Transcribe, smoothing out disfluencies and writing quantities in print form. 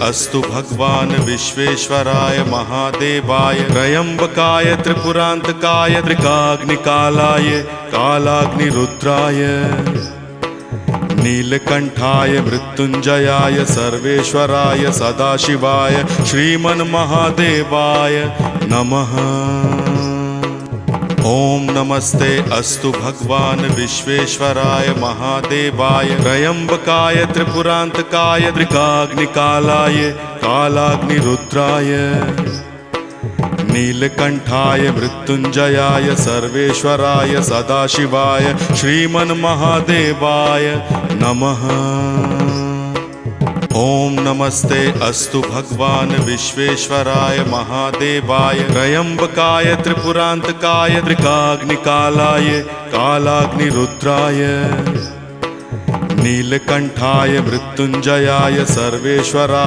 अस्तु भगवान् विश्वेश्वराय महादेवाय त्र्यंबकाय त्रिपुरांतकाय त्रिकाग्निकालाय कालाग्निरुद्राय नीलकंठाय मृत्युंजयाय सर्वेश्वराय सदाशिवाय श्रीमन्महादेवाय नमः। ओम नमस्ते अस्तु भगवान् विश्वेश्वराय महादेवाय त्र्यंबकाय त्रिपुरांतकाय त्रिकाग्निकालाय कालाग्निरुद्राय नीलकंठाय मृत्युंजयाय सर्वेश्वराय सदाशिवाय श्रीमन्महादेवाय नमः। ओम नमस्ते अस्तु भगवान् विश्वेश्वराय महादेवाय त्र्यंबकाय त्रिपुरांतकाय त्रिकाग्निकालाय कालाग्निरुद्राय नीलकंठाय मृत्युंजयाय सर्वेश्वराय